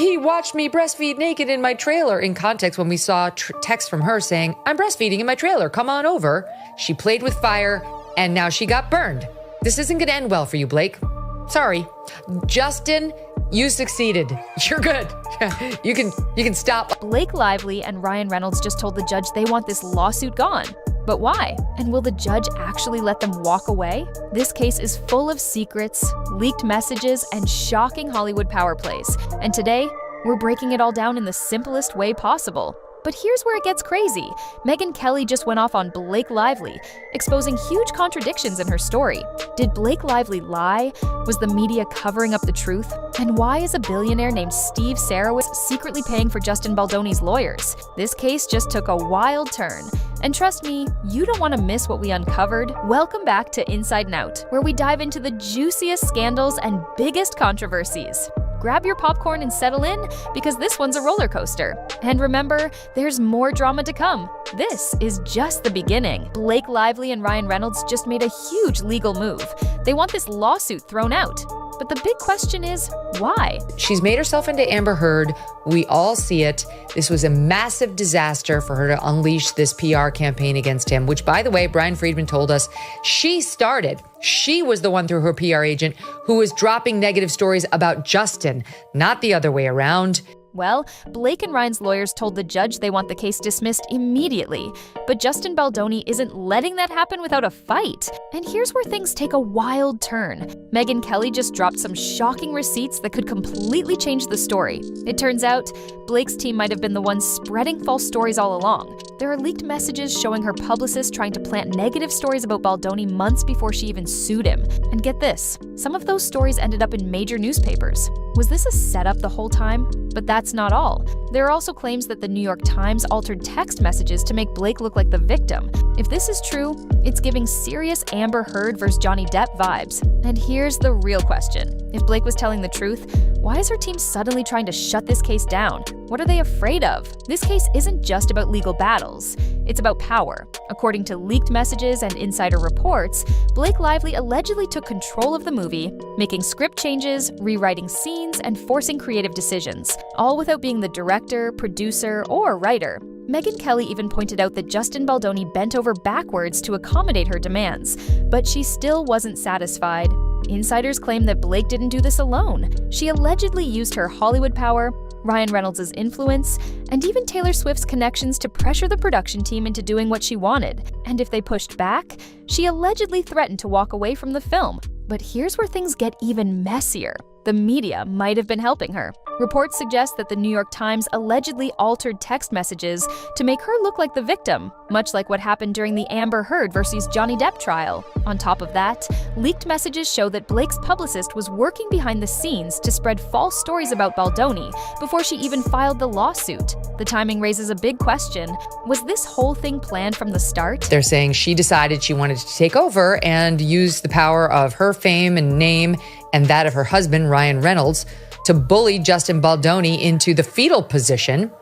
he watched me breastfeed naked in my trailer. In context, when we saw text from her saying, I'm breastfeeding in my trailer, come on over. She played with fire and now she got burned. This isn't going to end well for you, Blake. Sorry. Justin, you succeeded. You're good. You can stop. Blake Lively and Ryan Reynolds just told the judge they want this lawsuit gone. But why? And will the judge actually let them walk away? This case is full of secrets, leaked messages, and shocking Hollywood power plays. And today, we're breaking it all down in the simplest way possible. But here's where it gets crazy. Megyn Kelly just went off on Blake Lively, exposing huge contradictions in her story. Did Blake Lively lie? Was the media covering up the truth? And why is a billionaire named Steve Sarowitz secretly paying for Justin Baldoni's lawyers? This case just took a wild turn. And trust me, you don't want to miss what we uncovered. Welcome back to Inside and Out, where we dive into the juiciest scandals and biggest controversies. Grab your popcorn and settle in, because this one's a roller coaster. And remember, there's more drama to come. This is just the beginning. Blake Lively and Ryan Reynolds just made a huge legal move. They want this lawsuit thrown out. But the big question is, why? She's made herself into Amber Heard. We all see it. This was a massive disaster for her to unleash this PR campaign against him, which, by the way, Brian Friedman told us she started. She was the one through her PR agent who was dropping negative stories about Justin, not the other way around. Well, Blake and Ryan's lawyers told the judge they want the case dismissed immediately, but Justin Baldoni isn't letting that happen without a fight. And here's where things take a wild turn. Megyn Kelly just dropped some shocking receipts that could completely change the story. It turns out, Blake's team might have been the ones spreading false stories all along. There are leaked messages showing her publicist trying to plant negative stories about Baldoni months before she even sued him. And get this, some of those stories ended up in major newspapers. Was this a setup the whole time? But that's not all. There are also claims that the New York Times altered text messages to make Blake look like the victim. If this is true, it's giving serious Amber Heard versus Johnny Depp vibes. And here's the real question. If Blake was telling the truth, why is her team suddenly trying to shut this case down? What are they afraid of? This case isn't just about legal battles. It's about power. According to leaked messages and insider reports, Blake Lively allegedly took control of the movie, making script changes, rewriting scenes, and forcing creative decisions, all without being the director, producer, or writer. Megyn Kelly even pointed out that Justin Baldoni bent over backwards to accommodate her demands, but she still wasn't satisfied. Insiders claim that Blake didn't do this alone. She allegedly used her Hollywood power, Ryan Reynolds' influence, and even Taylor Swift's connections to pressure the production team into doing what she wanted. And if they pushed back, she allegedly threatened to walk away from the film. But here's where things get even messier. The media might have been helping her. Reports suggest that the New York Times allegedly altered text messages to make her look like the victim, much like what happened during the Amber Heard versus Johnny Depp trial. On top of that, leaked messages show that Blake's publicist was working behind the scenes to spread false stories about Baldoni before she even filed the lawsuit. The timing raises a big question. Was this whole thing planned from the start? They're saying she decided she wanted to take over and use the power of her fame and name and that of her husband, Ryan Reynolds, to bully Justin Baldoni into the fetal position.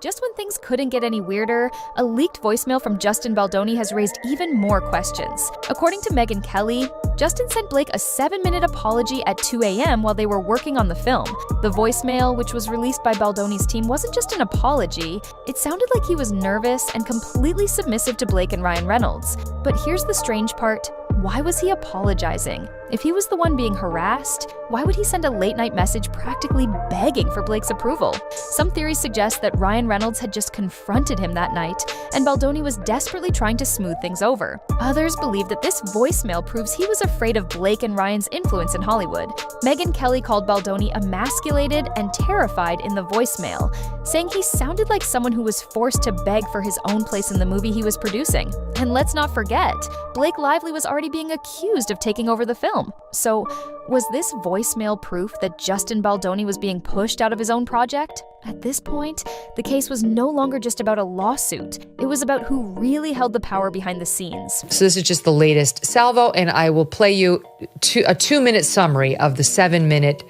Just when things couldn't get any weirder, a leaked voicemail from Justin Baldoni has raised even more questions. According to Megyn Kelly, Justin sent Blake a 7-minute apology at 2 a.m. while they were working on the film. The voicemail, which was released by Baldoni's team, wasn't just an apology. It sounded like he was nervous and completely submissive to Blake and Ryan Reynolds. But here's the strange part. Why was he apologizing? If he was the one being harassed, why would he send a late-night message practically begging for Blake's approval? Some theories suggest that Ryan Reynolds had just confronted him that night, and Baldoni was desperately trying to smooth things over. Others believe that this voicemail proves he was afraid of Blake and Ryan's influence in Hollywood. Megyn Kelly called Baldoni emasculated and terrified in the voicemail, saying he sounded like someone who was forced to beg for his own place in the movie he was producing. And let's not forget, Blake Lively was already being accused of taking over the film. So, was this voicemail proof that Justin Baldoni was being pushed out of his own project? At this point, the case was no longer just about a lawsuit. It was about who really held the power behind the scenes. So this is just the latest salvo, and I will play you a 2-minute summary of the 7-minute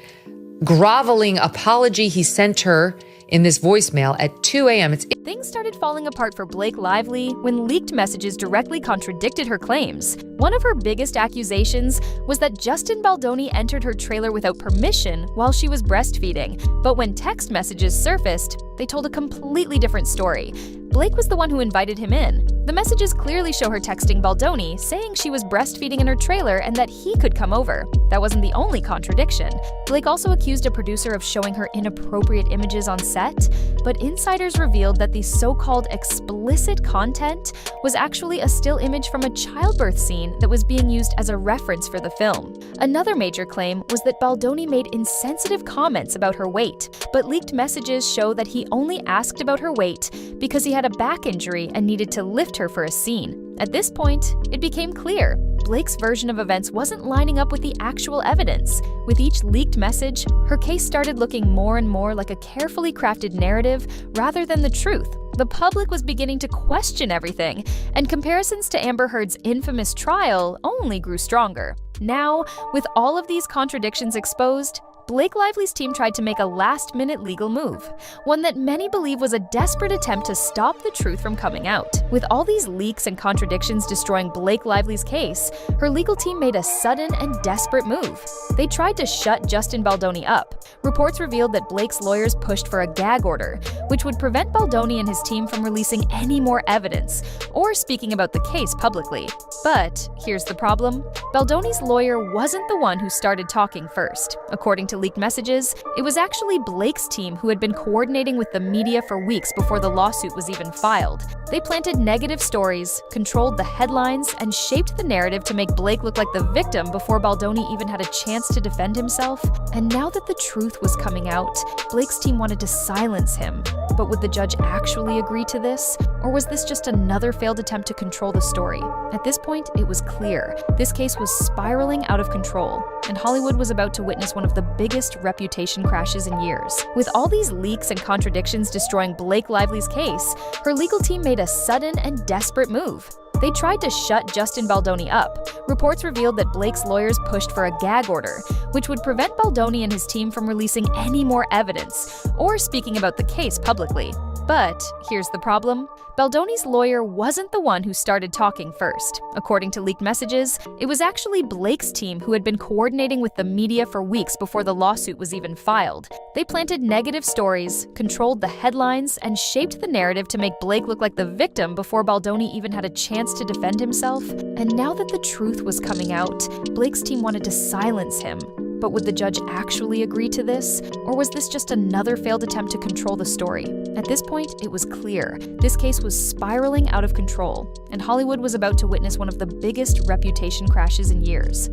groveling apology he sent her in this voicemail at 2 a.m. It's things started falling apart for Blake Lively when leaked messages directly contradicted her claims. One of her biggest accusations was that Justin Baldoni entered her trailer without permission while she was breastfeeding, but when text messages surfaced, they told a completely different story. Blake was the one who invited him in. The messages clearly show her texting Baldoni, saying she was breastfeeding in her trailer and that he could come over. That wasn't the only contradiction. Blake also accused a producer of showing her inappropriate images on set, but insiders revealed that the so-called explicit content was actually a still image from a childbirth scene that was being used as a reference for the film. Another major claim was that Baldoni made insensitive comments about her weight, but leaked messages show that he only asked about her weight because he had a back injury and needed to lift her for a scene. At this point, it became clear Blake's version of events wasn't lining up with the actual evidence. With each leaked message, her case started looking more and more like a carefully crafted narrative rather than the truth. The public was beginning to question everything, and comparisons to Amber Heard's infamous trial only grew stronger. Now, with all of these contradictions exposed, Blake Lively's team tried to make a last-minute legal move, one that many believe was a desperate attempt to stop the truth from coming out. With all these leaks and contradictions destroying Blake Lively's case, her legal team made a sudden and desperate move. They tried to shut Justin Baldoni up. Reports revealed that Blake's lawyers pushed for a gag order, which would prevent Baldoni and his team from releasing any more evidence or speaking about the case publicly. But here's the problem. Baldoni's lawyer wasn't the one who started talking first. According to leaked messages, it was actually Blake's team who had been coordinating with the media for weeks before the lawsuit was even filed. They planted negative stories, controlled the headlines, and shaped the narrative to make Blake look like the victim before Baldoni even had a chance to defend himself. And now that the truth was coming out, Blake's team wanted to silence him. But would the judge actually agree to this? Or was this just another failed attempt to control the story? At this point, it was clear. This case was spiraling out of control, and Hollywood was about to witness one of the biggest reputation crashes in years. With all these leaks and contradictions destroying Blake Lively's case, her legal team made a sudden and desperate move. They tried to shut Justin Baldoni up. Reports revealed that Blake's lawyers pushed for a gag order, which would prevent Baldoni and his team from releasing any more evidence or speaking about the case publicly. But here's the problem. Baldoni's lawyer wasn't the one who started talking first. According to leaked messages, it was actually Blake's team who had been coordinating with the media for weeks before the lawsuit was even filed. They planted negative stories, controlled the headlines, and shaped the narrative to make Blake look like the victim before Baldoni even had a chance to defend himself. And now that the truth was coming out, Blake's team wanted to silence him. But would the judge actually agree to this? Or was this just another failed attempt to control the story? At this point, it was clear. This case was spiraling out of control, and Hollywood was about to witness one of the biggest reputation crashes in years.